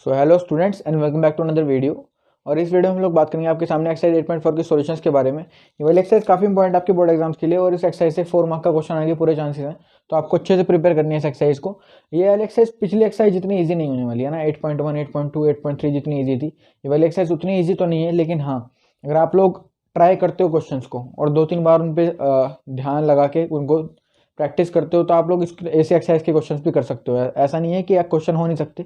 So hello students and welcome back to another video. और इस video में हम लोग बात करेंगे आपके सामने एक्सरसाइज 8.4 के सॉल्यूशंस के बारे में। ये वाली एक्सरसाइज काफी इंपॉर्टेंट आपके बोर्ड एग्जाम्स के लिए और इस एक्सरसाइज से 4 मार्क का क्वेश्चन आने के पूरे चांसेस हैं, तो आपको अच्छे से प्रिपेयर करनी है इस एक्सरसाइज को। ये वाली एक्सरसाइज पिछली एक्सरसाइज जितनी ईजी नहीं होने वाली है ना, 8.1, 8.2, 8.3 जितनी ईजी थी, ये वाली एक्सरसाइज उतनी ईजी तो नहीं है, लेकिन हाँ अगर आप लोग ट्राई करते हो क्वेश्चन को और 2-3 बार उन पर ध्यान लगा के उनको प्रैक्टिस करते हो तो आप लोग ऐसे एक्सरसाइज के क्वेश्चन भी कर सकते हो। ऐसा नहीं है कि क्वेश्चन हो नहीं सकते,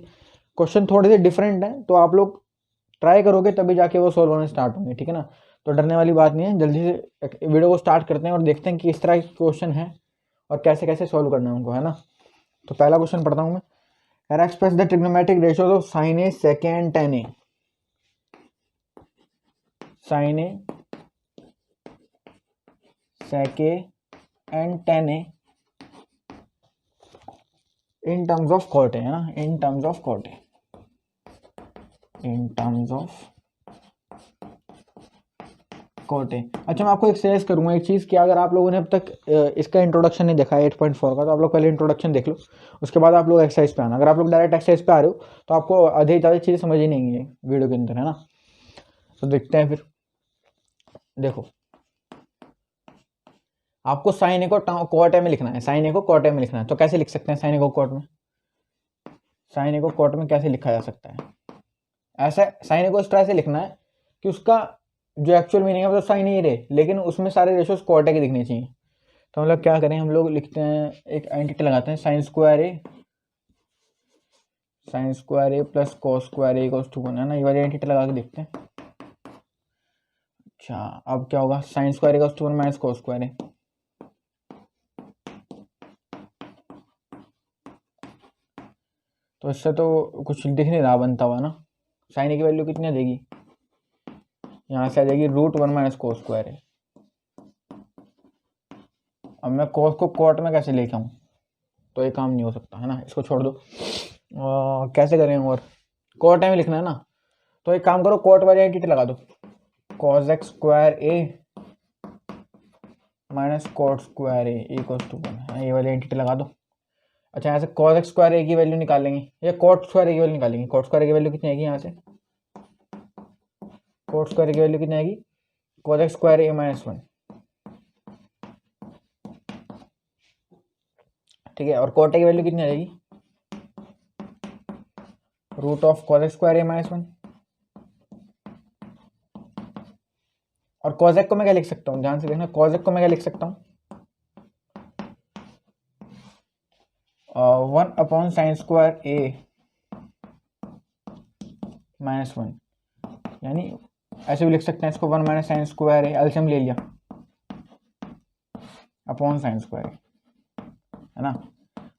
क्वेश्चन थोड़े से डिफरेंट हैं, तो आप लोग ट्राई करोगे तभी जाके वो सॉल्व होने स्टार्ट होंगे, ठीक है ना। तो डरने वाली बात नहीं है, जल्दी से वीडियो को स्टार्ट करते हैं और देखते हैं कि इस तरह के क्वेश्चन है और कैसे कैसे सॉल्व करना है उनको, है ना। तो पहला क्वेश्चन पढ़ता हूँ मैं। Express the trigonometric ratios of sin A, sec A and tan A। sin A, sec A and tan A in terms of cot A, है ना, in terms of cot A, in terms of cot A। अच्छा, मैं आपको एक suggest करूंगा एक चीज़ कि अगर आप लोगों ने अब तक इसका इंट्रोडक्शन नहीं देखा है 8.4 का, तो आप लोग पहले इंट्रोडक्शन देख लो, उसके बाद आप लोग एक्सरसाइज पे आना। अगर आप लोग डायरेक्ट एक्सरसाइज पे आ रहे हो तो आपको आधी ज़्यादा चीज़ें समझ ही नहीं है वीडियो के अंदर, है ना। तो देखते हैं फिर। देखो, आपको साइन ए को कॉट ए में लिखना है, साइन ए को कॉट ए में लिखना है। तो कैसे लिख सकते हैं साइन ए को कॉट में? साइन ए को कॉट में कैसे लिखा जा सकता है? ऐसा साइन ए को इस तरह से लिखना है कि उसका जो एक्चुअल मीनिंग है वो तो साइन ही रहे, लेकिन उसमें सारे रेशियोज कॉट ए के दिखने चाहिए। तो मतलब क्या करें, हम लोग लिखते हैं एक एंटिटी लगाते हैं, sine square A, sine square A plus cos square A equals to 1, है ना। ये वाली एंटिटी लगा के देखते हैं। अच्छा, अब क्या होगा, sine square equals to 1 minus cos square A. तो इससे तो कुछ दिख नहीं रहा बनता हुआ ना। साइन ए की वैल्यू कितनी देगी, यहाँ से आ जाएगी √1 माइनस कॉस स्क्वायर है। अब मैं कॉस को कॉट में कैसे लेके आऊँ, तो ये काम नहीं हो सकता, है ना, इसको छोड़ दो। कैसे करें, और कॉट में लिखना है ना, तो एक काम करो, कॉट वाली एंटिटी लगा दो, cos x square A minus cot square A equals to 1, ये वाली एंटिटी लगा दो। अच्छा, यहाँ से कॉस एक्स स्क्वायर ए की वैल्यू निकालेंगे या कॉट स्क्वायर ए की वैल्यू निकालेंगे। कॉट स्क्वायर ए की वैल्यू कितनी आएगी, यहाँ से कॉट स्क्वायर ए की वैल्यू कितनी आएगी, cos x square A minus 1, ठीक है। और कॉट ए की वैल्यू कितनी आ जाएगी, root of cos x square A minus 1। और कॉसेक को मैं क्या लिख सकता हूँ, ध्यान से देखना, कॉसेक को मैं क्या लिख सकता हूँ, 1 साइन स्क्वायर ए माइनस 1, यानी ऐसे भी लिख सकते हैं इसको, 1 माइनस साइन स्क्वायर ए, एलसीएम ले लिया, अपॉन साइन स्क्वायर ए, है ना।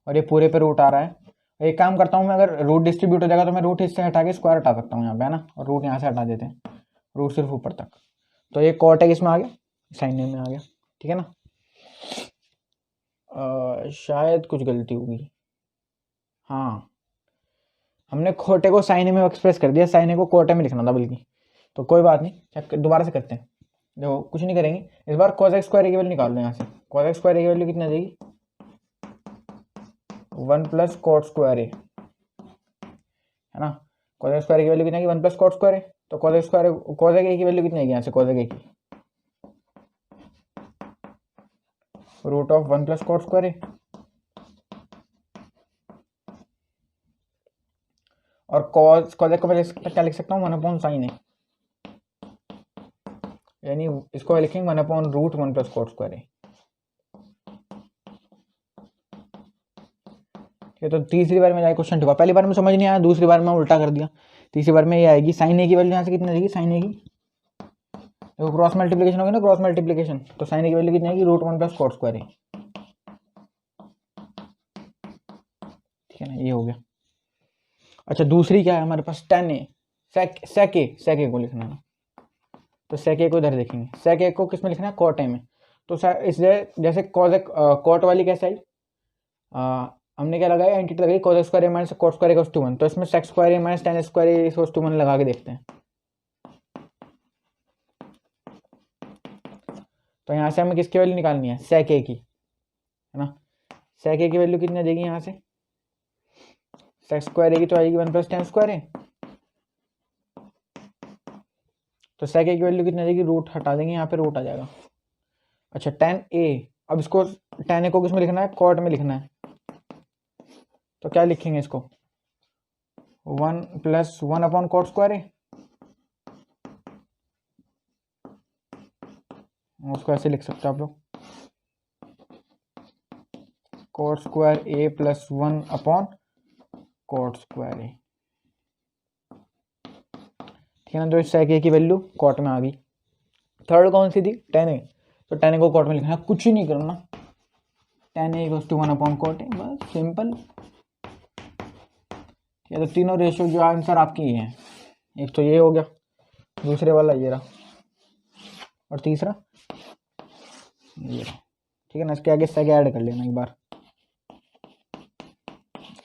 और ये पूरे पे रूट आ रहा है। एक काम करता हूँ मैं, अगर रूट डिस्ट्रीब्यूट हो जाएगा तो मैं रूट इससे हटा के स्क्वायर हटा सकता हूँ यहाँ पे, है ना, और रूट यहाँ से हटा देते हैं, रूट सिर्फ ऊपर तक। तो ये कॉट है, इसमें आ गया, साइन ए में आ गया, ठीक है ना। शायद कुछ गलती होगी, हाँ, हमने खोटे को साइन ए में एक्सप्रेस कर दिया, साइन ए को कोटे में लिखना था बल्कि। तो कोई बात नहीं, दोबारा से करते हैं। देखो, कुछ नहीं करेंगे इस बार, cos x स्क्वायर की वैल्यू निकाल लो यहाँ से। cos x स्क्वायर की वैल्यू कितनी आ जाएगी, 1 प्लस कॉट स्क्वायर ए, है ना। cos x स्क्वायर की वैल्यू कितनी आएगी, 1 प्लस कॉट स्क्वायर ए। तो cos x square, cos a की वैल्यू कितनी आएगी यहाँ से, cos a की root of 1 plus cot square A. और cos a को मैं क्या लिख सकता हूँ, 1 साइन ए, यानी इसको लिखेंगे 1/√1 प्लस कॉट स्क्वायर ए। ठीक है, तो तीसरी बार में जाए क्वेश्चन, ठीक है, पहली बार में समझ नहीं आया, दूसरी बार में उल्टा कर दिया, तीसरी बार में ये आएगी, साइन ए की वैल्यू यहाँ से कितनी आएगी, साइन ए की, देखो क्रॉस मल्टीप्लिकेशन होगी ना, क्रॉस मल्टीप्लिकेशन, तो साइन ए की वैल्यू कितनी आएगी, √1 प्लस कॉट स्क्वायर ए, ठीक है ना, ये हो गया। अच्छा, दूसरी क्या है हमारे पास, tan ए, sec ए को लिखना है, तो sec ए को इधर देखेंगे, sec ए को किस में लिखना है, cot ए में। तो इसलिए जैसे cot वाली कैसे आई, हमने क्या लगाया, एंटिटी लगाई cos square A minus cot square equals to 1, तो इसमें sec square A minus tan square A equals to 1 लगा के देखते हैं। तो यहाँ से हमें किसकी वैल्यू निकालनी है, sec ए की, है ना। sec ए की वैल्यू कितनी आ जाएगी यहाँ से, sec स्क्वायर ए की तो आएगी 1 प्लस tan स्क्वायर ए, तो sec a की वैल्यू कितनी आ जाएगी, रूट हटा देंगे, यहाँ पे रूट आ जाएगा। अच्छा tan a, अब इसको tan a को किस में लिखना है, कॉट में लिखना है, तो क्या लिखेंगे इसको, 1 + 1/cot²a, उसको ऐसे लिख सकते हो आप लोग, cot²a + 1/cot²a, ठीक है ना। तो इस sec a की वैल्यू कॉट में आ गई। थर्ड कौन सी थी, tan a, तो tan a को कॉट में लिखना है, कुछ ही नहीं करना, tan a = 1/cot a, बस सिंपल। ठीक है, तो तीनों रेशियो जो आंसर आपकी ही है, एक तो ये हो गया, दूसरे वाला ये रहा, और तीसरा ये रहा, ठीक है ना। इसके आगे sec ऐड कर लेना एक बार,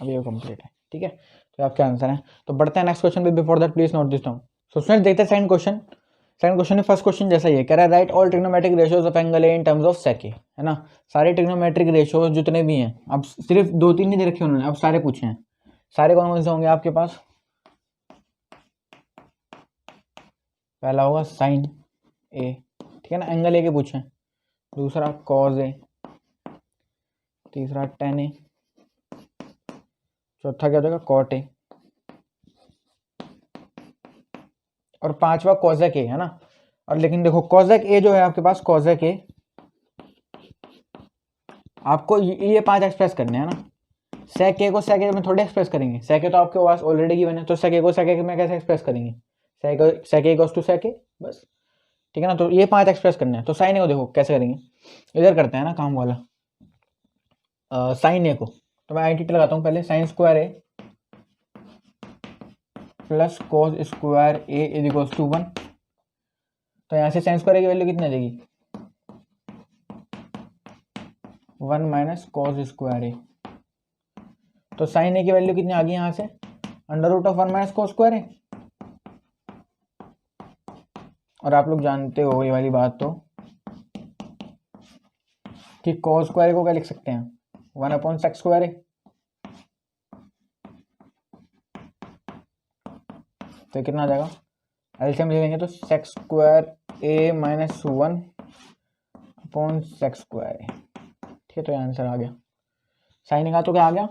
अब ये कंप्लीट है, ठीक है। तो आपके आंसर है। तो बढ़ते हैं नेक्स्ट क्वेश्चन पे, before that please note this down. So students देखते हैं सेकंड क्वेश्चन। सेकंड क्वेश्चन में फर्स्ट क्वेश्चन जैसा ही है, कह रहा है right all trigonometric ratios of angle A in terms of sec a, है ना। सारे ट्रिग्नोमेट्रिक रेशियोज जितने भी हैं, अब सिर्फ 2-3 नहीं दे रखे उन्होंने, अब सारे पूछे हैं। सारे कौन कौन से होंगे आपके पास, पहला होगा sin a, ठीक है ना, एंगल ए के पूछे हैं। दूसरा cos a, तीसरा tan a, चौथा क्या हो जाएगा cot a, और पांचवा cosec a, है ना। और लेकिन देखो cosec a जो है आपके पास, cosec a आपको ये 5 एक्सप्रेस करने हैं ना। sec a को sec a में थोड़े एक्सप्रेस करेंगे, sec a तो आपके पास ऑलरेडी गिवन है, तो sec a को sec a में कैसे एक्सप्रेस करेंगे, sec a = sec a, बस, ठीक है ना। तो ये 5 एक्सप्रेस करने हैं। तो sin a को देखो कैसे करेंगे, इधर करते हैं ना काम वाला, sin a को, तो मैं आईटीटी लगाता हूँ पहले, sin² a + cos² a = 1, तो यहाँ से sin² a की वैल्यू कितनी आ जाएगी, 1 - cos² a, तो sin a की वैल्यू कितनी आ गई यहाँ से, √1 - cos²a, और आप लोग जानते हो ये वाली बात तो, कि cos² को क्या लिख सकते हैं, 1/sec²a, तो कितना आ जाएगा, एलसीएम ले लेंगे तो sec² a - 1/sec²a, ठीक है। तो ये आंसर आ गया। साइन का तो क्या आ गया,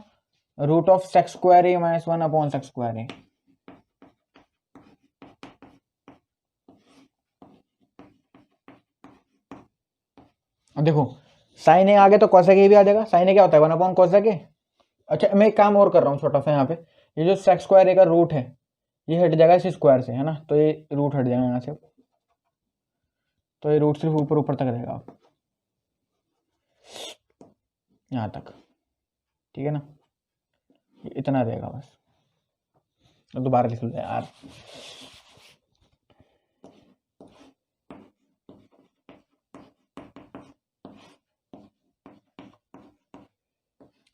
√sec² a - 1/sec²a, अब देखो साइन ए आ गया तो cosec a भी आ जाएगा। साइन ए क्या होता है, 1/cosec a। अच्छा मैं एक काम और कर रहा हूँ छोटा सा, यहाँ पे ये जो sec² a का रूट है ये हट जाएगा इस स्क्वायर से, है ना, तो ये रूट हट जाएगा यहाँ से, तो ये रूट सिर्फ ऊपर ऊपर तक रहेगा यहाँ तक, ठीक है ना, इतना रहेगा बस। तो दोबारा लिख लो यार,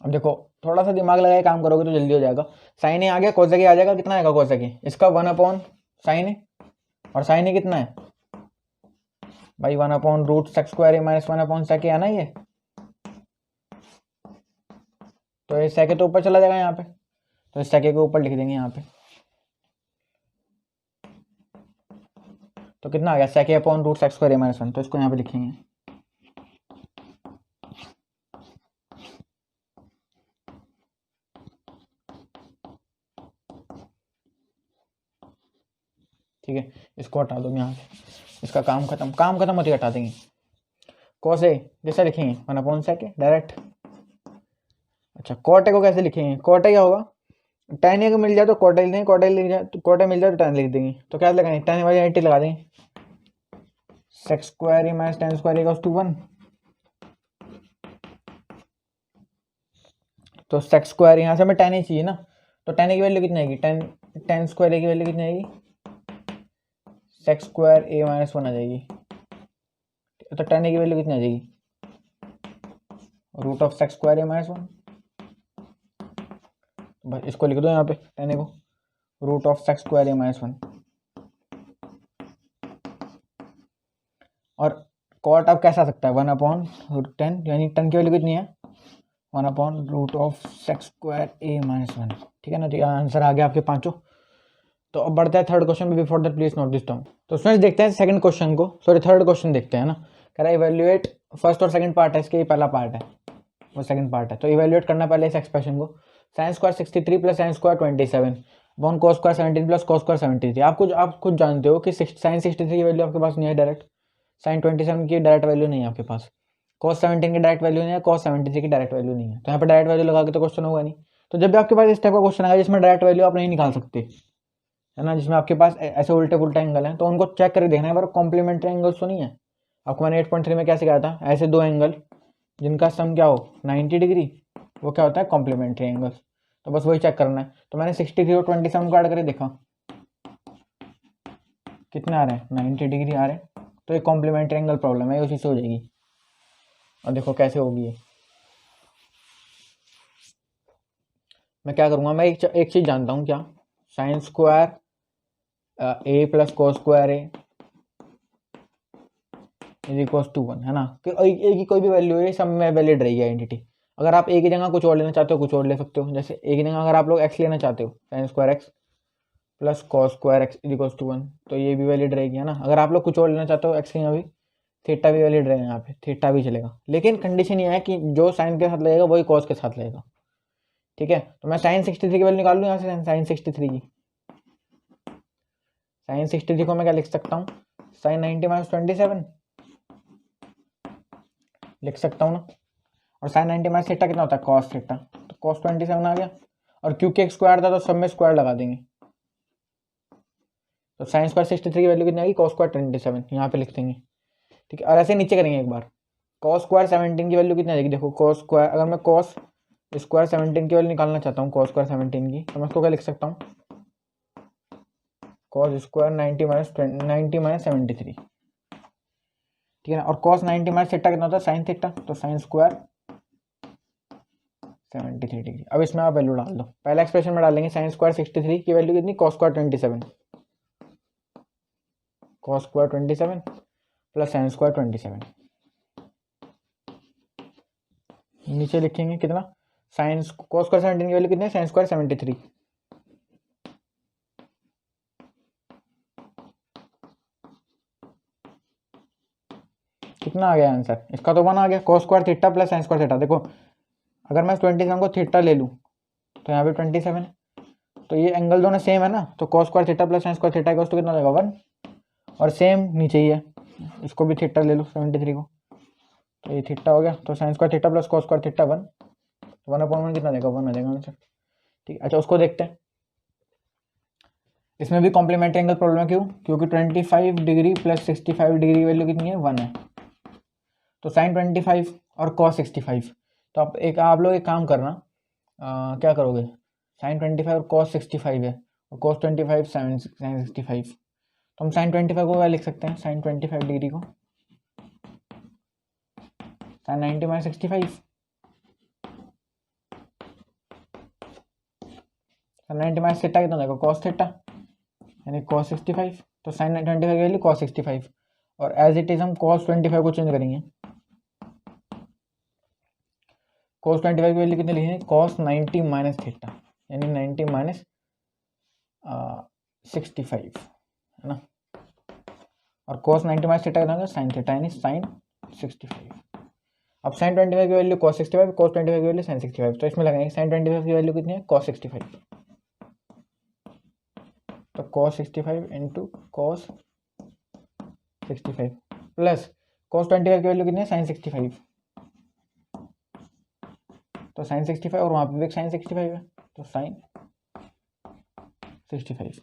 अब देखो थोड़ा सा दिमाग लगाए काम करोगे तो जल्दी हो जाएगा। साइन ए आ गया, cosec a आ जाएगा, कितना आएगा cosec a, इसका 1/sin a, और साइन ए कितना है भाई, 1/√sec² a - 1/sec a है ना ये, तो ये sec a तो ऊपर चला जाएगा यहाँ पे, तो इस sec a को ऊपर लिख देंगे यहाँ पे, तो कितना आ गया sec a/√sec² a - 1, तो इसको यहाँ पे लिखेंगे, ठीक है। इसको हटा दो यहाँ से, इसका काम खत्म होते हटा देंगे। cos a जैसा लिखेंगे 1/sec a डायरेक्ट। अच्छा cot a को कैसे लिखेंगे, cot a क्या होगा, tan a को मिल जाए तो cot a लिख देंगे, cot a लिख जाए तो cot a मिल जाए तो tan लिख देंगे, तो क्या लगाएंगे, tan वाली आईटी लगा देंगे, sec² a - tan² a = 1, तो sec² यहाँ से हमें tan a चाहिए ना, तो tan a की वैल्यू कितनी आएगी, tan² a की वैल्यू कितनी आएगी, sec² a - 1 आ जाएगी, तो tan a की वैल्यू कितनी आ जाएगी, √sec² a - 1, बस इसको लिख दो यहाँ पे tan a को, √sec² a - 1, और cot अब कैसा आ सकता है 1/10, यानी tan की वैल्यू कितनी है 1/√sec² a - 1, ठीक है ना। तो आंसर आ गया आपके पांचों। तो अब बढ़ता है third question, before that please note this term. तो उसमें देखते हैं सेकंड क्वेश्चन को, सॉरी थर्ड क्वेश्चन देखते हैं ना। कह रहा है इवेल्युएट, फर्स्ट और सेकंड पार्ट है इसके, पहला पार्ट है वो सेकंड पार्ट है। तो इवेल्युएट करना पहले इस एक्सप्रेशन को, sine square 63 plus sine square 27 upon cos square 17 plus cos square 73। आप खुद जानते हो कि साइन 63 की वैल्यू आपके पास नहीं है डायरेक्ट, साइन 27 की डायरेक्ट वैल्यू नहीं है आपके पास, cos 17 की डायरेक्ट वैल्यू नहीं है, cos 73 की डायरेक्ट वैल्यू नहीं है। तो यहाँ पर डायरेक्ट वैल्यू लगा के तो क्वेश्चन होगा नहीं। तो जब भी आपके पास इस टाइप का क्वेश्चन आएगा जिसमें डायरेक्ट वैल्यू आप नहीं निकाल सकते है ना, जिसमें आपके पास ऐसे उल्टे पुल्टे एंगल हैं, तो उनको चेक करके देखना है पर कॉम्प्लीमेंट्री एंगल्स तो नहीं है। आपको मैंने 8.3 में क्या सिखाया था, ऐसे दो एंगल जिनका सम क्या हो 90 डिग्री, वो क्या होता है कॉम्प्लीमेंट्री एंगल्स। तो बस वही चेक करना है। तो मैंने 63 और 27 को ऐड करके देखा कितने आ रहे हैं, 90 डिग्री आ रहे हैं। तो एक कॉम्प्लीमेंट्री एंगल प्रॉब्लम है, उसी से हो जाएगी। और देखो कैसे होगी ये, मैं क्या करूँगा, मैं एक चीज़ जानता हूँ, क्या, sine square A plus cos square A is equal to 1 है ना, कि ए की कोई भी वैल्यू है सब में वैलिड रहेगी आइडेंटिटी। अगर आप ए की जगह कुछ और लेना चाहते हो कुछ और ले सकते हो। जैसे ए की जगह अगर आप लोग एक्स लेना चाहते हो, sine square x plus cos square x is equal to 1, तो ये भी वैलिड रहेगी है ना। अगर आप लोग कुछ और लेना चाहते हो एक्स की जगह भी, थीटा भी वैलिड रहेगा, यहाँ पे थीटा भी चलेगा। लेकिन कंडीशन ये है कि जो साइन के साथ लगेगा वही कॉस के साथ लगेगा, ठीक है। तो मैं साइन 63 की वैल्यू निकाल लूँ यहाँ से, साइन 63 की, साइन 63 को मैं क्या लिख सकता हूँ, साइन 90 माइनस 27 लिख सकता हूँ ना। और साइन 90 माइनस थीटा कितना होता है, कॉस थीटा, तो कॉस 27 आ गया। और क्योंकि एक स्क्वायर था तो सब में स्क्वायर लगा देंगे, तो साइन स्क्वायर 63 की वैल्यू कितनी आएगी, कॉस स्क्वायर 27 यहाँ पे लिख देंगे, ठीक है। और ऐसे नीचे करेंगे एक बार, कॉस स्क्वायर 17 की वैल्यू कितनी आएगी, देखो कॉस स्क्वायर, अगर मैं कॉस स्क्वायर 17 की वैल्यू निकालना चाहता हूँ, कॉस स्क्वायर 17 की, तो मैं उसको क्या लिख सकता हूँ, कॉस स्क्वायर 90 माइनस 73, ठीक है ना। और कॉस 90 माइनस थीटा कितना होता है, साइन थीटा, तो साइन स्क्वायर 73 डिग्री। अब इसमें आप वैल्यू डाल दो, पहले एक्सप्रेशन में डालेंगे साइन स्क्वायर 63 की वैल्यू कितनी, cos square 27, cos square 27 plus sine square 27, नीचे लिखेंगे कितना, साइन कॉस स्क्वायर 17 की वैल्यू कितनी है, साइन स्क्वायर 73, कितना आ गया आंसर इसका, तो 1 आ गया। Cos square theta plus sine square theta, देखो अगर मैं 27 को थीटा ले लूँ तो यहाँ पे 27 है, तो ये एंगल दोनों सेम है ना, तो cos square theta plus sine square theta का कितना हो जाएगा 1, और सेम नीचे ही है, इसको भी थीटा ले लो 73 को, तो ये थीटा हो गया। तो sign square theta plus cos square theta 1, 1/1 कितना देगा, 1 आ जाएगा आंसर, ठीक है। अच्छा उसको देखते हैं, इसमें भी कॉम्प्लीमेंट्री एंगल प्रॉब्लम है, क्यों, क्योंकि 25 डिग्री प्लस 65 डिग्री की वैल्यू कितनी है, 1 है। तो साइन 25 और कॉस 65, तो आप लोग एक काम करना, क्या करोगे, साइन 25 और कॉस 65 है, और कॉस 25 साइन 65, तो हम साइन 25 को क्या लिख सकते हैं, साइन 25 डिग्री को sine 90 minus 65, sine 90 minus theta कितना देगा, कॉस थीटा, यानी कॉस 65, तो साइन 25 की वैल्यू कॉस 65, और एज इट इज हम कॉस 25 को चेंज करेंगे, कॉस 25 की वैल्यू कितनी लिखेंगे, कॉस 90 माइनस थीटा, यानी 90 माइनस 65 है ना, और कॉस 90 माइनस थीटा कितना होगा, साइन थीटा, यानी साइन 65। अब साइन 25 की वैल्यू कॉस 65, कॉस 25 की वैल्यू साइन 65, तो इसमें लगाएंगे साइन 25 की वैल्यू कितनी है, कॉस 65, तो cos 65 into cos 65 plus cos 25 की वैल्यू कितनी है, साइन 65, तो साइन 65 और वहाँ पे भी साइन 65 है, तो sine 65,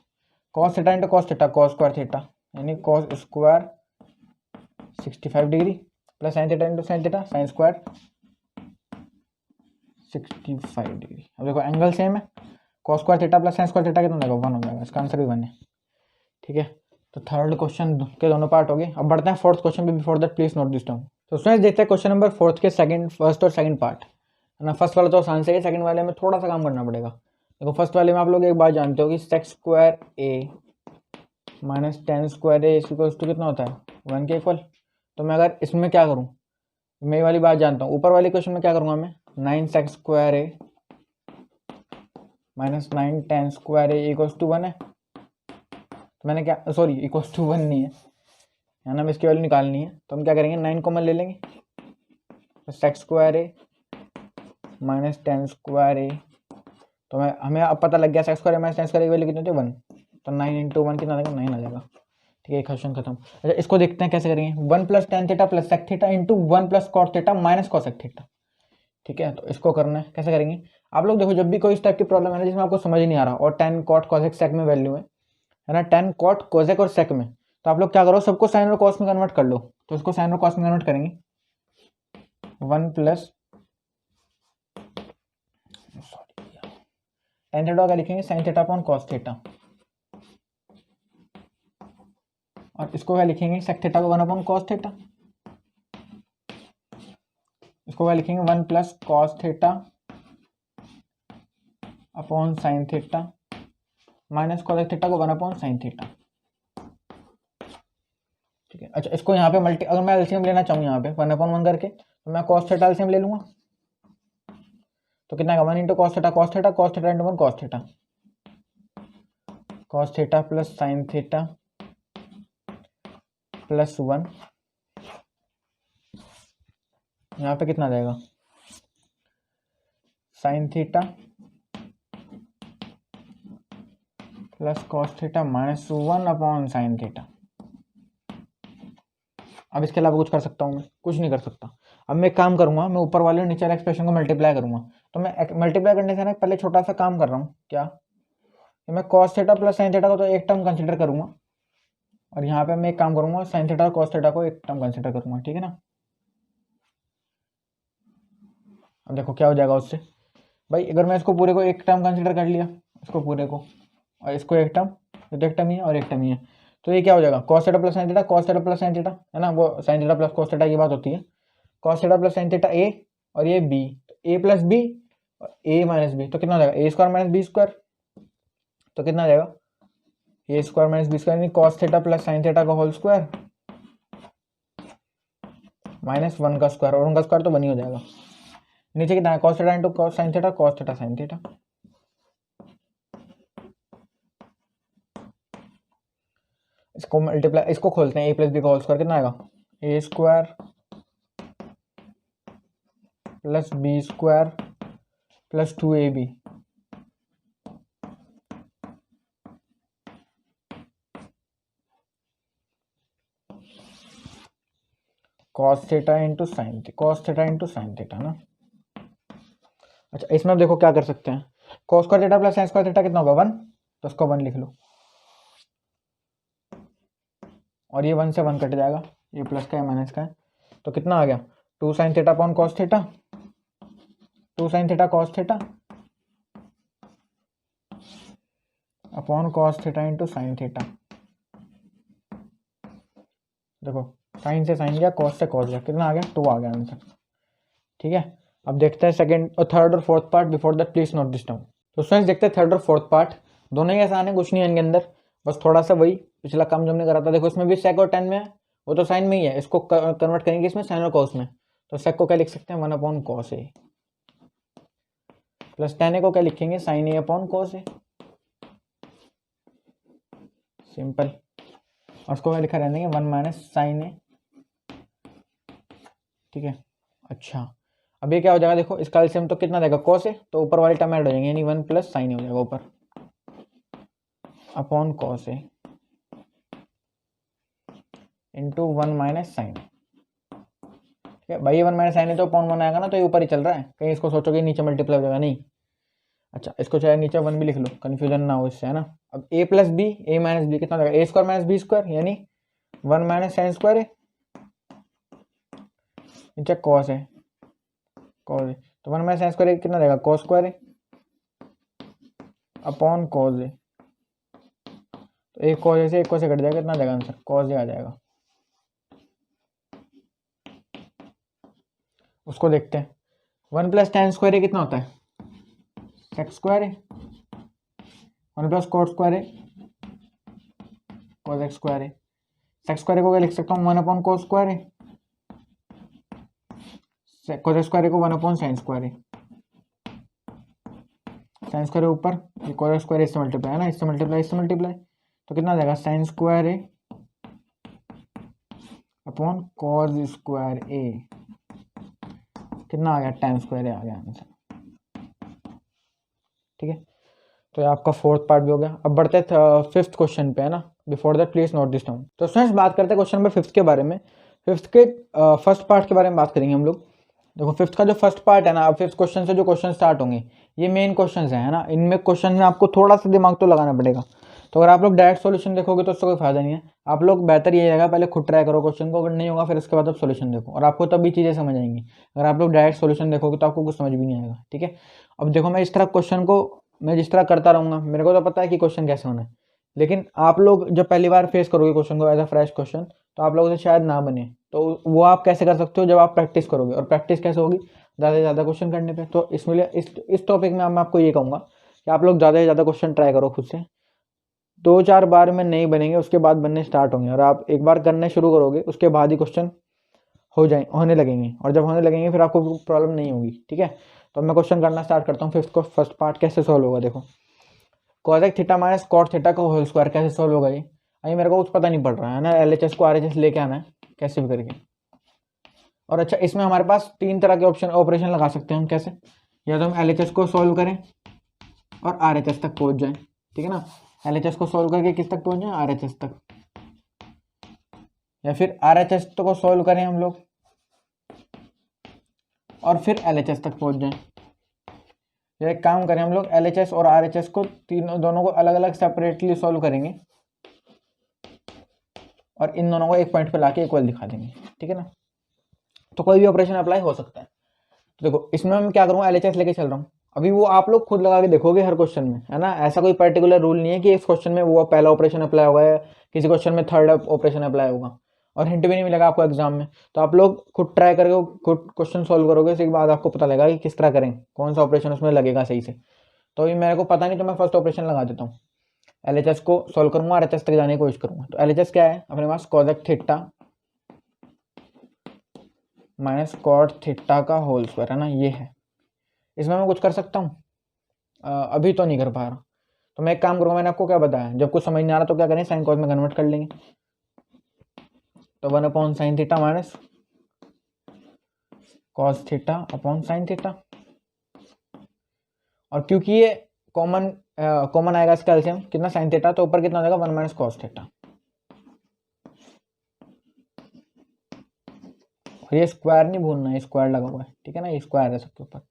cos theta into cos theta, cos square theta, यानी cos square 65 degree plus sine theta into sine theta, sine square 65 degree. अब देखो एंगल सेम है, cos square theta plus sine square theta कितना देगा, 1 हो जाएगा, इसका आंसर भी 1 है, ठीक है। तो थर्ड क्वेश्चन के दोनों पार्ट हो गए। अब बढ़ते हैं फोर्थ क्वेश्चन पे, before that please note this term. तो उसमें देखते हैं क्वेश्चन नंबर फोर्थ के फर्स्ट और सेकंड पार्ट है ना। फर्स्ट वाला तो आसान से है, सेकंड वाले में थोड़ा सा काम करना पड़ेगा। देखो फर्स्ट वाले में आप लोग एक बात जानते हो कि sec square A minus tan square A equals to कितना होता है, 1 के इक्वल। तो मैं अगर इसमें क्या करूँ, मैं वाली बात जानता हूँ, ऊपर वाले क्वेश्चन में क्या करूँगा मैं, 9 sec square A minus 9 tan square A equals to 1 है, तो मैंने क्या, सॉरी इक्वल्स टू 1 नहीं है, यहाँ हमें इसकी वैल्यू निकालनी है। तो हम क्या करेंगे, 9 कॉमन ले लेंगे, तो sex square A minus 10 square A. तो हमें अब पता लग गया सेक्स स्क्वायर माइनस 10 स्क्वायर की वैल्यू कितनी होती है 1। तो 9 इंटू 1 कितना आ जाएगा, 9 आ जाएगा। ठीक है, क्वेश्चन खत्म। अच्छा इसको देखते हैं कैसे करेंगे, 1 plus tan theta plus sec theta into 1 plus cot theta minus cosec theta. ठीक है, तो इसको करना है, कैसे करेंगे। आप लोग देखो, जब भी कोई इस टाइप की प्रॉब्लम है ना जिसमें आपको समझ नहीं आ रहा और टेन कॉट कॉसेक सेक में वैल्यू है ना, टेन कॉट कोसेक और सेक में, तो आप लोग क्या करो, सबको साइन और कॉस में कन्वर्ट कर लो। तो इसको साइन और कॉस में कन्वर्ट करेंगे, 1 प्लस टेन थीटा का लिखेंगे sign theta upon cos theta, और इसको क्या लिखेंगे, सेक थीटा को 1 अपॉन कॉस थीटा। इसको क्या लिखेंगे, 1 plus cos theta upon sine theta minus cosec theta को 1 अपॉन साइन थीटा। ठीक है, अच्छा इसको यहाँ पे मल्टी, अगर मैं एलसीएम लेना चाहूँ यहाँ पे 1 अपॉन 1 करके, तो मैं कॉस थीटा एलसीएम ले लूंगा। तो कितना आएगा, 1 into cos theta cos theta cos theta into 1 cos theta, cos theta plus sine theta plus 1। यहाँ पे कितना आ जाएगा, sign theta plus cos theta minus 1 upon sine theta. अब इसके अलावा कुछ कर सकता हूँ मैं, कुछ नहीं कर सकता। अब मैं एक काम करूंगा, मैं ऊपर वाले और नीचे वाले एक्सप्रेशन को मल्टीप्लाई करूंगा। तो मैं मल्टीप्लाई करने से ना पहले छोटा सा काम कर रहा हूँ, क्या, मैं cos theta plus sine theta को तो एक टर्म कंसिडर करूंगा, और यहाँ पे मैं एक काम करूंगा, साइन थीटा और कॉस थीटा को एक टर्म कंसिडर करूंगा। ठीक है ना। अब देखो क्या हो जाएगा उससे, भाई अगर मैं इसको पूरे को एक टर्म कंसिडर कर लिया, इसको पूरे को और इसको एक टर्म, तो एक टर्म ही है और एक टर्म ही है, तो ये क्या हो जाएगा, cos theta plus sine theta cos theta plus sine theta, है ना, वो sine theta plus cos theta की बात होती है। Cos theta plus sine theta A और ये बी, तो ए प्लस बी और ए माइनस बी, तो कितना हो जाएगा, ए स्क्वायर माइनस बी स्क्वायर। तो कितना आ जाएगा, ए स्क्वायर माइनस बी स्क्वायर, यानी cos theta plus sine theta का होल स्क्वायर माइनस 1 का स्क्वायर, और 1 का स्क्वायर तो 1 ही हो जाएगा। नीचे कितना है, cos theta into cos sine theta cos theta sine theta. इसको मल्टीप्लाई, इसको खोलते हैं, ए प्लस बी का होल स्क्वायर कितना आएगा, A square plus B square plus 2ab, cos theta into sine cos theta into sine theta ना। अच्छा इसमें अब देखो क्या कर सकते हैं, cos square theta plus sine square theta कितना होगा 1, तो उसको 1 लिख लो, और ये 1 से 1 कट जाएगा, ये प्लस का है माइनस का है, तो कितना आ गया, 2 sign theta upon cos theta, 2 sign theta cos theta upon cos theta into sine theta. देखो साइन से साइन गया, कॉस से कॉस गया, कितना आ गया, 2 आ गया आंसर। ठीक है, अब देखते हैं सेकंड और थर्ड और fourth part, before that please note this down. तो फ्रेंड्स देखते हैं थर्ड और फोर्थ पार्ट, दोनों ही आसान है, कुछ नहीं है इनके अंदर, बस थोड़ा सा वही पिछला काम जो हमने करा था। देखो इसमें भी सेक और टेन में है, वो तो साइन में ही है, इसको कन्वर्ट करेंगे इसमें साइन और कॉस में। तो सेक को क्या लिख सकते हैं, 1 अपॉन कॉस ए, प्लस टेन ए को क्या लिखेंगे, sign A upon cos A, simple. और उसको क्या लिखा रहने 1 माइनस साइन ए। ठीक है, अच्छा अब ये क्या हो जाएगा, देखो इसका एलसीएम तो कितना देगा, कॉस ए, तो ऊपर वाले टर्म ऐड हो जाएंगे, यानी 1 प्लस साइन ए हो जाएगा ऊपर अपॉन कॉस ए इंटू 1 माइनस साइन। ठीक है भाई, ये 1 माइनस साइन है तो अपॉन 1 आएगा ना, तो ये ऊपर ही चल रहा है, कहीं इसको सोचोगे नीचे मल्टीप्लाई हो जाएगा, नहीं। अच्छा इसको चाहे नीचे 1 भी लिख लो, कन्फ्यूजन ना हो इससे, है ना। अब ए प्लस बी, ए माइनस बी कितना हो जाएगा, ए स्क्वायर माइनस बी स्क्वायर, यानी 1 माइनस साइन स्क्वायर है, नीचे कॉस है, कॉस है, तो 1 माइनस साइन स्क्वायर कितना देगा, कॉस स्क्वायर है अपॉन कॉस है, तो एक कॉस से एक कॉस से कट जाएगा, कितना देगा आंसर, कॉस आ जाएगा। उसको देखते हैं, 1 प्लस टेन स्क्वायर कितना होता है, सेक्स स्क्वायर है, 1 प्लस कॉट स्क्वायर है, कॉस एक्स स्क्वायर है। सेक्स स्क्वायर को क्या लिख सकता हूँ, 1 अपॉन कॉस स्क्वायर है, कॉस एक्स स्क्वायर को 1 अपॉन साइन स्क्वायर है, साइन स्क्वायर ऊपर, ये कॉस स्क्वायर इससे मल्टीप्लाई है ना, इससे मल्टीप्लाई इससे मल्टीप्लाई, तो कितना आ जाएगा साइन स्क्वायर ए अपॉन कॉस स्क्वायर ए, कितना आ गया tan स्क्वायर ए आ गया आंसर। ठीक है, तो ये आपका फोर्थ पार्ट भी हो गया। अब बढ़ते हैं फिफ्थ क्वेश्चन पे, है ना। Before that please note this down. तो स्टूडेंट्स बात करते हैं क्वेश्चन नंबर फिफ्थ के बारे में। फिफ्थ के फर्स्ट पार्ट के बारे में बात करेंगे हम लोग। देखो फिफ्थ का जो फर्स्ट पार्ट है ना, अब फिफ्थ क्वेश्चन से जो क्वेश्चन स्टार्ट होंगे ये मेन क्वेश्चन है ना। इनमें क्वेश्चन में आपको थोड़ा सा दिमाग तो लगाना पड़ेगा। तो अगर आप लोग डायरेक्ट सॉल्यूशन देखोगे तो उससे कोई फायदा नहीं है। आप लोग बेहतर ये रहेगा पहले खुद ट्राई करो क्वेश्चन को, अगर नहीं होगा फिर उसके बाद आप सॉल्यूशन देखो, और आपको तभी चीज़ें समझ आएंगी। अगर आप लोग डायरेक्ट सॉल्यूशन देखोगे तो आपको कुछ समझ भी नहीं आएगा। ठीक है, अब देखो मैं इस तरह क्वेश्चन को मैं जिस तरह करता रहूँगा, मेरे को तो पता है कि क्वेश्चन कैसे होना है, लेकिन आप लोग जब पहली बार फेस करोगे क्वेश्चन को एज अ फ्रेश क्वेश्चन, तो आप लोगों से शायद ना बने। तो वो आप कैसे कर सकते हो, जब आप प्रैक्टिस करोगे। और प्रैक्टिस कैसे होगी, ज़्यादा से ज़्यादा क्वेश्चन करने पे। तो इसमें इस टॉपिक में मैं आपको ये कहूँगा कि आप लोग ज़्यादा से ज़्यादा क्वेश्चन ट्राई करो खुद से। 2-4 बार में नहीं बनेंगे, उसके बाद बनने स्टार्ट होंगे, और आप एक बार करने शुरू करोगे उसके बाद ही क्वेश्चन होने लगेंगे, और जब होने लगेंगे फिर आपको प्रॉब्लम नहीं होगी। ठीक है, तो मैं क्वेश्चन करना स्टार्ट करता हूँ। फिफ्थ को फर्स्ट पार्ट कैसे सॉल्व होगा, देखो cosec theta minus cot theta का होल स्क्वायर कैसे सॉल्व होगा। ये अभी मेरे को कुछ पता नहीं पड़ रहा है ना, LHS को RHS लेके आना है कैसे भी करके। और अच्छा, इसमें हमारे पास 3 तरह के ऑपरेशन लगा सकते हैं हम। कैसे, या तो हम LHS को सॉल्व करें और RHS तक पहुंच जाएं। ठीक है ना, LHS को सॉल्व करके किस तक पहुंच जाएं, RHS तक, या फिर RHS को सॉल्व करें हम लोग और फिर LHS तक पहुंच जाएं। या एक काम करें हम लोग, LHS और RHS को दोनों को अलग अलग सेपरेटली सॉल्व करेंगे और इन दोनों को एक पॉइंट पे लाके इक्वल दिखा देंगे। ठीक है ना, तो कोई भी ऑपरेशन अप्लाई हो सकता है। तो देखो इसमें मैं क्या करूँगा, LHS लेके चल रहा हूँ। अभी वो आप लोग खुद लगा के देखोगे हर क्वेश्चन में, है ना। ऐसा कोई पर्टिकुलर रूल नहीं है कि इस क्वेश्चन में वो पहला ऑपरेशन अप्लाई होगा या किसी क्वेश्चन में थर्ड ऑपरेशन अप्लाई होगा, और हिंट भी नहीं मिलेगा आपको एग्जाम में। तो आप लोग खुद ट्राई करके खुद क्वेश्चन सॉल्व करोगे, उसके बाद आपको पता लगेगा कि किस तरह करें, कौन सा ऑपरेशन उसमें लगेगा सही से। तो अभी मेरे को पता नहीं, तो मैं फर्स्ट ऑपरेशन लगा देता हूँ। LHS को सॉल्व करूंगा, RHS तक जाने की कोशिश करूंगा। तो LHS क्या है अपने पास, cosec theta minus cot theta का होल स्क्वायर, है ना, ये है। इसमें मैं कुछ कर सकता हूँ, अभी तो नहीं कर पा रहा। तो मैं एक काम करूँगा, मैंने आपको क्या बताया, जब कुछ समझ नहीं आ रहा तो क्या करें, साइन कॉस में कन्वर्ट कर लेंगे। तो 1/sin theta minus cos theta upon sine theta. और क्योंकि ये कॉमन आएगा इसका एलसीएम कितना, साइन थीटा, तो ऊपर कितना हो जाएगा 1 माइनस कॉस थीटा। और ये स्क्वायर नहीं भूलना है, स्क्वायर लगा हुआ है। ठीक है ना, ये स्क्वायर है सबके ऊपर।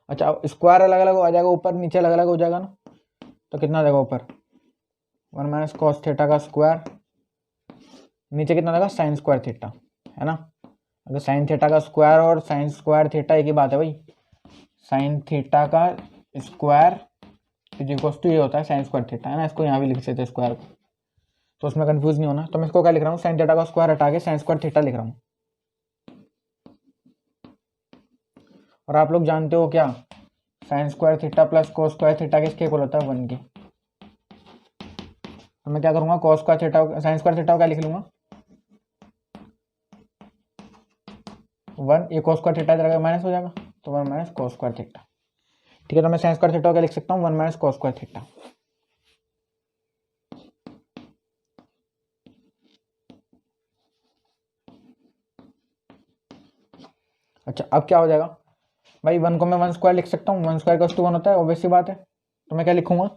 अच्छा, स्क्वायर अलग अलग हो जाएगा, ऊपर नीचे अलग अलग हो जाएगा ना। तो कितना हो जाएगा ऊपर 1 माइनस कॉस थीटा का स्क्वायर, नीचे कितना होगा साइन स्क्वायर थीटा, है ना। अगर साइन थीटा का स्क्वायर और साइन स्क्वायर थीटा एक ही बात है भाई। साइन थीटा का स्क्वायर इक्वल्स टू ये होता है साइन स्क्वायर थीटा, है ना। इसको यहाँ भी लिख सकते हैं स्क्वायर को, तो उसमें कंफ्यूज नहीं होना। तो मैं इसको क्या लिख रहा हूँ, साइन थीटा का स्क्वायर हटा के साइन स्क्वायर थीटा लिख रहा हूँ। और आप लोग जानते हो क्या, sine square theta plus cos square theta किसके इक्वल होता है, 1 के। तो मैं क्या करूँगा, cos square theta sine square theta क्या लिख लूँगा 1, ये कोस स्क्वायर थीटा इधर माइनस हो जाएगा, तो 1 माइनस कोस स्क्वायर थीटा। ठीक है, तो मैं साइन स्क्वायर थीटा क्या लिख सकता हूँ, 1 माइनस कोस स्क्वायर थीटा। अच्छा, अब क्या हो जाएगा भाई, 1 को मैं 1 स्क्वायर लिख सकता हूँ, 1 स्क्वायर का 1 होता है, ऑब्वियस सी बात है। तो मैं क्या लिखूंगा,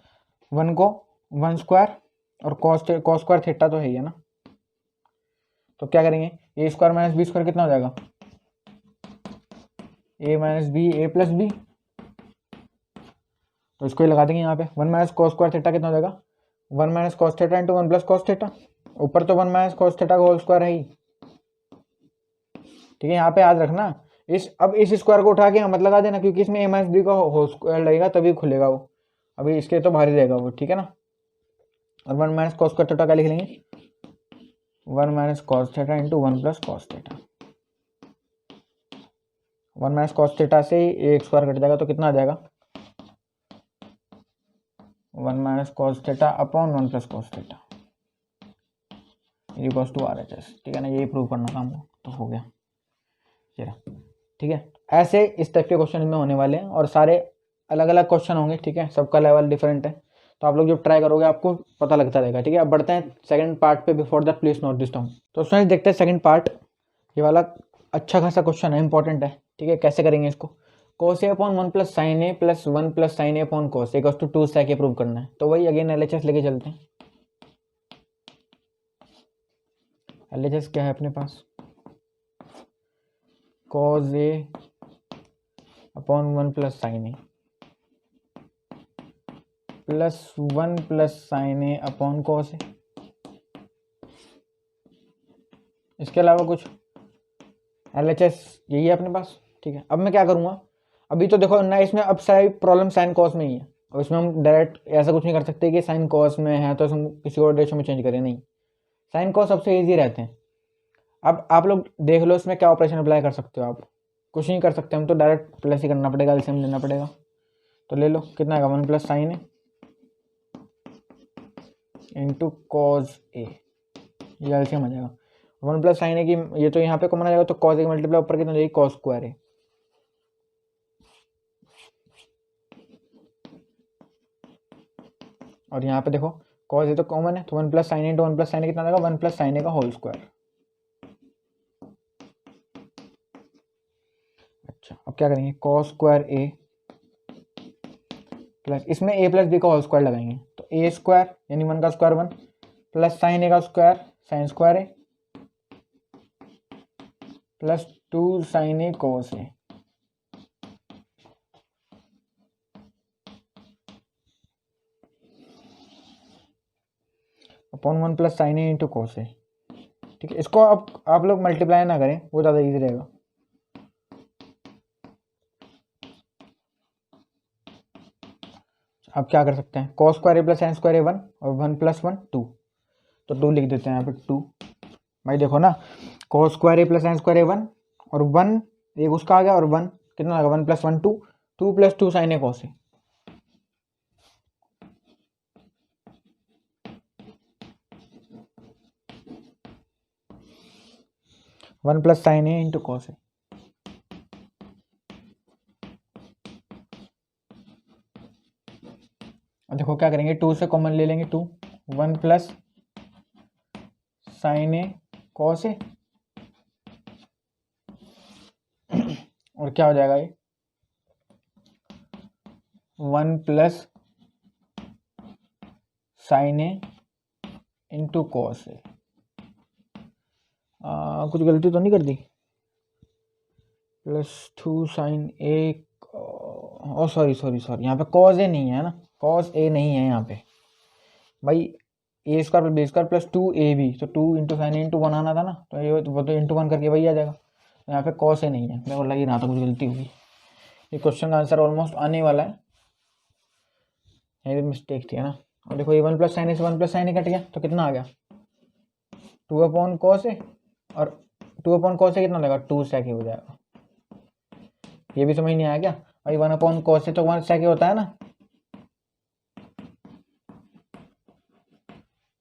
1 को 1 स्क्वायर और कॉस स्क्वायर थीटा तो है ही, है ना। तो क्या करेंगे, ए स्क्वायर माइनस बी स्क्वायर कितना हो जाएगा, ए माइनस बी ए प्लस बी। तो इसको ही लगा देंगे यहाँ पे, 1 माइनस कॉस स्क्वायर थीटा कितना हो जाएगा, 1 minus cos theta into 1 plus cos theta. ऊपर तो 1 माइनस कॉस थीटा का होल स्क्वायर है ही। ठीक है, यहाँ पे याद रखना, अब इस स्क्वायर को उठा के मत लगा देना, क्योंकि इसमें ए माइनस बी का होल स्क्वायर लगेगा तभी खुलेगा वो, अभी इसके तो भारी रहेगा वो। ठीक है ना, और 1 माइनस कॉस स्क्वायर थीटा क्या लिख लेंगे, 1 minus cos theta into 1 plus cos theta. 1 minus cos theta से एक स्क्वायर कट जाएगा, तो कितना आ जाएगा 1 minus cos theta upon 1 plus cos theta equals to RHS। ठीक है ना, यही प्रूव करना था हमको, तो हो गया ये। ठीक है, ऐसे इस टाइप के क्वेश्चन में होने वाले हैं, और सारे अलग अलग क्वेश्चन होंगे। ठीक है, सबका लेवल डिफरेंट है, तो आप लोग जब ट्राई करोगे आपको पता लगता रहेगा। ठीक है, अब बढ़ते हैं सेकंड पार्ट पे। Before that please note this down. तो फ्रेंड्स देखते हैं सेकंड पार्ट। ये वाला अच्छा खासा क्वेश्चन है, इंपॉर्टेंट है। ठीक है, कैसे करेंगे इसको? cos a upon 1 plus sine A plus 1 plus sine A upon cos A equals to 2 sec a prove करना है। तो वही अगेन एलएचएस लेके चलते हैं। एलएचएस क्या है अपने पास? cos a upon 1 plus sine A plus 1 plus sine A upon cos A. इसके अलावा कुछ एलएचएस यही है अपने पास। ठीक है, अब मैं क्या करूँगा, अभी तो देखो ना इसमें अब सारी प्रॉब्लम साइन कॉस में ही है। अब इसमें हम डायरेक्ट ऐसा कुछ नहीं कर सकते कि साइन कॉस में है तो हम किसी और रेशो में चेंज करें, नहीं। साइन कॉस सबसे ईजी रहते हैं। अब आप लोग देख लो इसमें क्या ऑपरेशन अप्लाई कर सकते हो। आप कुछ नहीं कर सकते, हम तो डायरेक्ट प्लस ही करना पड़ेगा, एलसीएम लेना पड़ेगा। तो ले लो, कितना आएगा 1 plus sine A into cos A, ये एलसीएम आ जाएगा। 1 प्लस साइन ए की ये तो यहाँ पे कॉमन आ जाएगा, तो कॉस ए की मल्टीप्लाई ऊपर कितना जाएगी, कॉस स्क्वायर ए। और यहाँ पे देखो कॉस ए तो कॉमन है, तो 1 प्लस साइन ए इंटू 1 प्लस साइन ए कितना आएगा, 1 प्लस साइन ए का होल स्क्वायर। अच्छा, अब क्या करेंगे, कॉस स्क्वायर ए प्लस इसमें ए प्लस बी का होल स्क्वायर लगाएंगे, तो ए स्क्वायर यानी 1 का स्क्वायर 1 प्लस साइन ए का square sine square A plus 2 sign A cos A upon 1 plus sine A into cos A. ठीक है, इसको अब आप लोग मल्टीप्लाई ना करें, वो ज़्यादा इजी रहेगा। अब क्या कर सकते हैं, cos square A plus sine square ए 1 और 1 प्लस 1 2, तो 2 लिख देते हैं यहाँ पे 2। भाई देखो ना, cos square A plus sine square ए 1 और 1 एक उसका आ गया, और 1 कितना लगा 1 plus 1 2, 2 plus 2 sign A cos A. One plus sine A into cos A. देखो क्या करेंगे, 2 से कॉमन ले लेंगे 2, 1 plus sine A cos A, और क्या हो जाएगा ये 1 plus sine A into cos A. कुछ गलती तो नहीं कर दी, प्लस 2 साइन ए, ओ सॉरी यहाँ पे कॉस ए नहीं है ना, कॉस ए नहीं है यहाँ पे भाई। A square plus B square plus 2 A B, तो 2 इंटू साइन इंटू 1 आना था ना, तो ये वो तो इंटू 1 करके वही आ जाएगा। तो यहाँ पे कॉस ए नहीं है, मेरे को लग ही रहा था कुछ गलती हुई। ये क्वेश्चन का आंसर ऑलमोस्ट आने वाला है, ये भी मिस्टेक थी है ना। और देखो ये 1 प्लस साइन ए से 1 प्लस साइन ए कट गया, तो कितना आ गया 2 अपॉन कॉस ए, और 2 अपॉन कॉस ए कितना लगेगा 2 sec ए हो जाएगा। ये भी समझ नहीं आया क्या भाई, 1 अपॉन कॉस ए तो 1 sec ए होता है ना,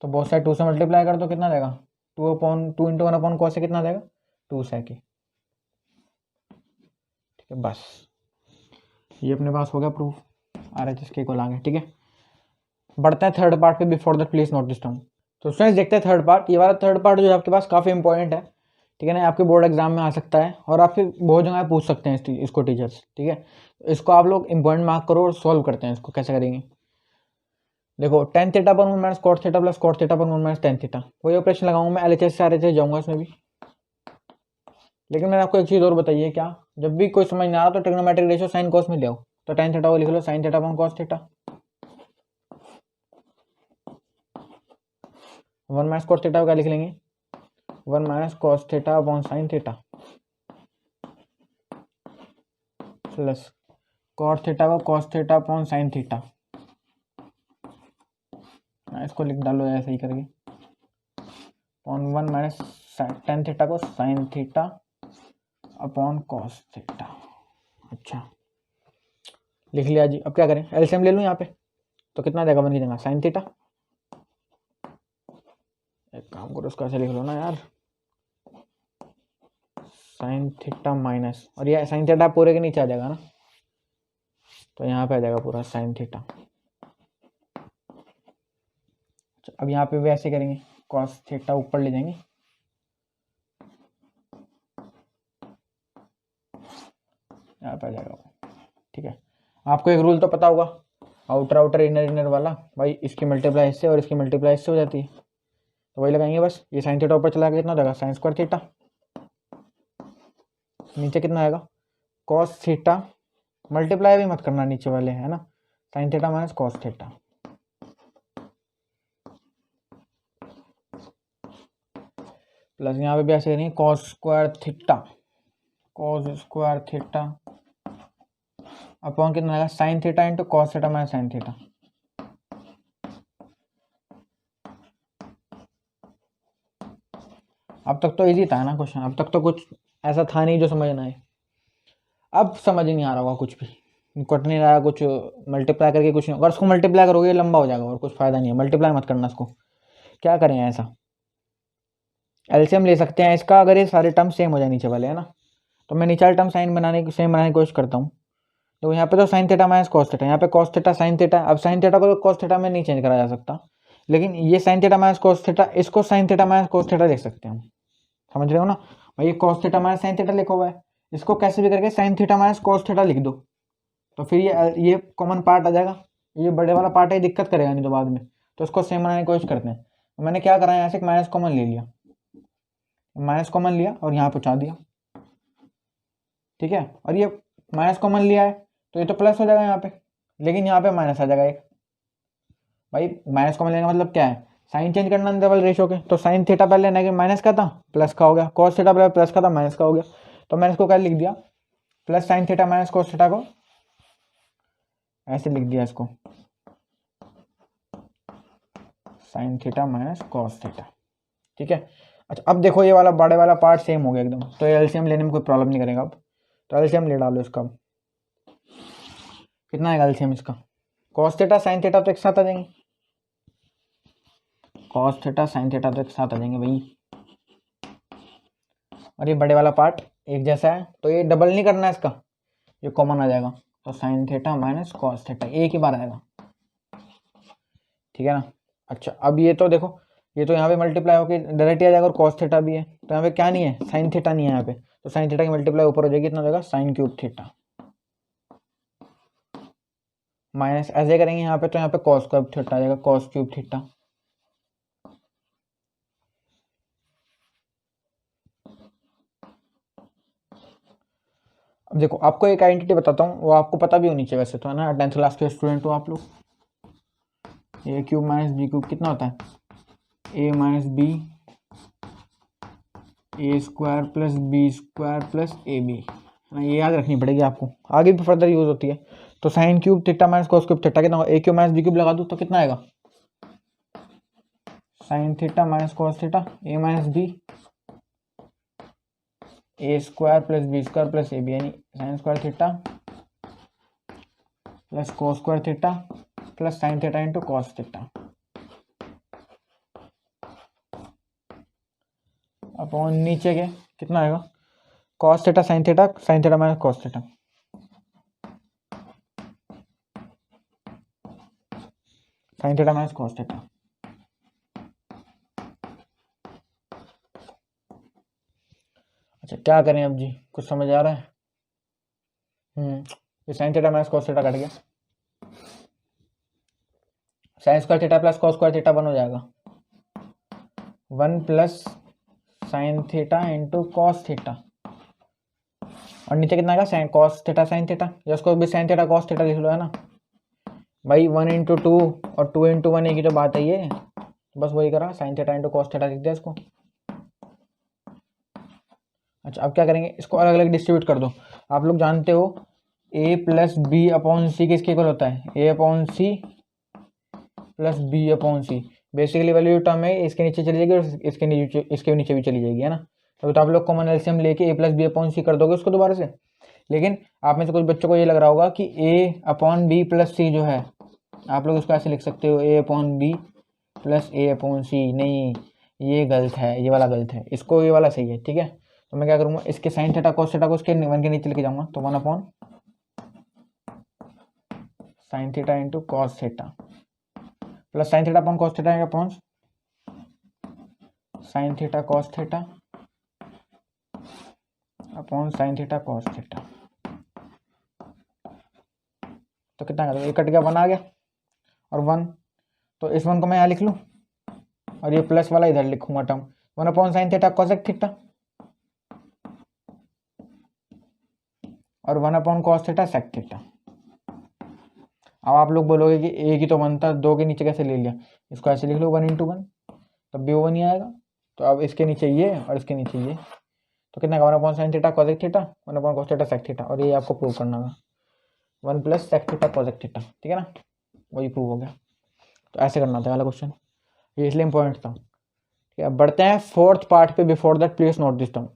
तो बहुत सारे 2 से मल्टीप्लाई कर दो, कितना देगा 2 इंटू 1 अपॉन कॉस ए कितना देगा 2 sec ए। ठीक है, बस ये अपने पास हो गया प्रूफ, RHS के इक्वल आ गया। ठीक है, बढ़ते हैं थर्ड पार्ट पे। Before that please note this down. तो स्टूडेंट्स देखते हैं थर्ड पार्ट। ये वाला थर्ड पार्ट जो है आपके पास काफ़ी इंपॉर्टेंट है। ठीक है ना, आपके बोर्ड एग्जाम में आ सकता है और आपके बहुत जगह पूछ सकते हैं इसको टीचर्स। ठीक है, इसको आप लोग इंपॉर्टेंट मार्क करो और सॉल्व करते हैं। इसको कैसे करेंगे, देखो tan थीटा पर 1 minus cot theta plus cot theta पर 1 माइनस tan थीटा, वही ऑपरेशन लगाऊंगा मैं, LHS से RHS जाऊंगा इसमें भी। लेकिन मैंने आपको एक चीज़ और बताई है, क्या, जब भी कोई समझ ना आ तो ट्रिग्नोमेट्रिक रेशियो साइन कॉस में ले आओ। तो tan थीटा को लिख लो sine theta upon cos theta, 1 minus cot theta को क्या लिख लेंगे 1 minus cos theta upon sine theta plus cot theta को cos theta upon sine theta. इसको लिख डालो ऐसे ही करके, अपॉन 1 माइनस tan थीटा को sine theta upon cos theta. अच्छा लिख लिया जी। अब क्या करें, एलसीएम ले लूँ यहाँ पे, तो कितना देगा 1 की जगह साइन थीटा। एक काम करो उसको ऐसे लिख लो ना यार, साइन थीटा माइनस, और ये साइन थीटा पूरे के नीचे आ जाएगा ना, तो यहाँ पे आ जाएगा पूरा साइन थीटा अब यहाँ पे भी ऐसे करेंगे, कॉस थीटा ऊपर ले जाएंगे, यहाँ पे आ जाएगा। ठीक है, आपको एक रूल तो पता होगा, आउटर आउटर इनर इनर वाला, भाई इसकी मल्टीप्लाई इससे और इसकी मल्टीप्लाई इससे हो जाती है, तो वही लगाएंगे बस। ये साइन थीटा ऊपर चला गया, कितना हो जाएगा साइन स्क्वायर थीटा, नीचे कितना आएगा कॉस थीटा, मल्टीप्लाई भी मत करना नीचे वाले, है ना, sign theta minus cos theta. Plus यहाँ पे भी ऐसे करेंगे cos square theta, cos square theta upon कितना आएगा sine theta into cos theta minus sign theta. अब तक तो इजी था ना क्वेश्चन, अब तक तो कुछ ऐसा था नहीं जो समझना है। अब समझ नहीं आ रहा होगा कुछ भी, कट नहीं रहा कुछ, मल्टीप्लाई करके कुछ नहीं, अगर उसको मल्टीप्लाई करोगे लंबा हो जाएगा और कुछ फायदा नहीं है, मल्टीप्लाई मत करना इसको। क्या करें ऐसा, एलसीएम ले सकते हैं इसका, अगर ये सारे टर्म सेम हो जाए नीचे वाले, है ना, तो मैं नीचे वाले टर्म साइन बनाने की सेम बनाने की कोशिश करता हूँ। तो यहाँ पे तो sine theta minus cos theta, यहाँ पे कॉस थीटा साइन थीटा, अब साइन थीटा को कॉस थीटा में नहीं चेंज करा जा सकता, लेकिन ये sine theta minus cos theta, इसको sine theta minus cos theta लिख सकते हैं हम, समझ रहे हो ना भाई, ये cos theta minus sine theta लिखा हुआ है, इसको कैसे भी करके sign theta minus cos theta लिख दो, तो फिर ये कॉमन पार्ट आ जाएगा, ये बड़े वाला पार्ट है, दिक्कत करेगा नहीं तो बाद में, तो इसको सेम बनाने की कोशिश करते हैं। मैंने क्या करा, यहाँ से माइनस कॉमन ले लिया, माइनस कॉमन लिया और यहाँ पहुँचा दिया, ठीक है, और ये माइनस कॉमन लिया है तो ये तो प्लस हो जाएगा यहाँ पे, लेकिन यहाँ पे माइनस आ जाएगा एक, भाई माइनस कॉमन लेने का मतलब क्या है, साइन चेंज करना डबल रेशो के, तो साइन थीटा पहले नेगेटिव माइनस का था प्लस का हो गया, कॉस थीटा पहले प्लस का था माइनस का हो गया, तो मैंने इसको क्या लिख दिया, plus sine theta minus cos theta को ऐसे लिख दिया इसको, sine theta minus cos theta. ठीक है, अच्छा अब देखो ये वाला बड़े वाला पार्ट सेम हो गया एकदम, तो ये एलसीएम लेने में कोई प्रॉब्लम नहीं करेगा अब, तो एलसीएम ले डालो इसका, कितना है एलसीएम इसका, कॉस थीटा साइन थीटा तो एक साथ आ जाएंगे, कॉस थीटा साइन थीटा तो एक साथ आ जाएंगे भाई, और ये बड़े वाला पार्ट एक जैसा है, तो ये डबल नहीं करना है इसका, ये कॉमन आ जाएगा, तो sine theta minus cos theta एक ही बार आएगा, ठीक है ना। अच्छा अब ये तो देखो, ये तो यहाँ पे मल्टीप्लाई होकर डायरेक्ट आ जाएगा, और कॉस थीटा भी है, तो यहाँ पे क्या नहीं है साइन थीटा नहीं है यहाँ पे, तो साइन थीटा की मल्टीप्लाई ऊपर हो जाएगी, कितना हो जाएगा साइन क्यूब थीटा माइनस ऐसे करेंगे यहाँ पे, तो यहाँ पे कॉस क्यूब थीटा आ जाएगा, कॉस क्यूब थीटा। अब देखो आपको एक आइडेंटिटी बताता हूँ, वो आपको पता भी होनी चाहिए वैसे तो, है ना, 10th क्लास के स्टूडेंट हो आप लोग, A cube minus B cube कितना होता है, A minus B A square plus B square plus A B, है ना, ये याद रखनी पड़ेगी आपको, आगे भी फर्दर यूज होती है। तो sine cube theta minus cos cube theta कितना होगा, A cube minus B cube लगा दूँ तो कितना आएगा, sine theta minus cos theta A minus B A square plus B square plus A B, यानी sine square theta plus cos square theta plus sine theta into cos theta upon नीचे के कितना आएगा, cos theta sine theta minus cos theta, sine theta minus cos theta. अच्छा क्या करें अब जी, कुछ समझ आ रहा है, ये sine theta minus cos theta cut गया, sine square theta plus cos square theta 1 हो जाएगा, 1 plus sine theta into cos theta, और नीचे कितना आएगा sine cos theta sine theta, या उसको भी साइन थीटा कॉस थीटा लिख लो, है ना भाई, 1 इंटू 2 और 2 इंटू 1 एक ही तो बात है ये, बस वही करा, sign theta into cos theta लिख दिया इसको। अच्छा अब क्या करेंगे, इसको अलग अलग डिस्ट्रीब्यूट कर दो, आप लोग जानते हो A plus B upon C किसके इक्वल होता है, A upon C plus B upon C, basically value term है, इसके नीचे चली जाएगी और इसके नीचे भी चली जाएगी, है ना, तो आप लोग कॉमन एलसीएम लेके ए प्लस बी अपॉन सी कर दोगे उसको दोबारा से, लेकिन आप में से कुछ बच्चों को ये लग रहा होगा कि ए अपॉन बी प्लस सी जो है, आप लोग उसको ऐसे लिख सकते हो ए अपॉन बी प्लस ए अपॉन सी, नहीं ये गलत है, ये वाला गलत है, इसको ये वाला सही है, ठीक है। तो मैं क्या करूँगा, इसके साइन थीटा कॉस थीटा को उसके 1 के नीचे लेके जाऊँगा, तो 1 upon sine theta into cos theta plus sine theta upon cos theta upon sine theta cos theta upon sine theta cos theta. तो कितना ये कट गया, 1 आ गया और 1, तो इस 1 को मैं यहाँ लिख लूँ और ये प्लस वाला इधर लिखूंगा term 1 upon sine theta cosec theta और 1 upon cos theta sec theta. अब आप लोग बोलोगे कि एक ही तो 1 था, 2 के नीचे कैसे ले लिया, इसको ऐसे लिख लो 1 × 1, तब भी वो 1 ही आएगा। तो अब इसके नीचे ये और इसके नीचे ये, तो कितना का 1 upon sine theta cosec theta 1 upon cos theta sec theta, और ये आपको प्रूव करना होगा 1 plus sec theta cosec theta, ठीक है ना, वही प्रूव हो गया। तो ऐसे करना था वाला क्वेश्चन, ये इसलिए इंपॉर्टेंट था। ठीक है, अब बढ़ते हैं 4th पार्ट पे। Before that please note this term.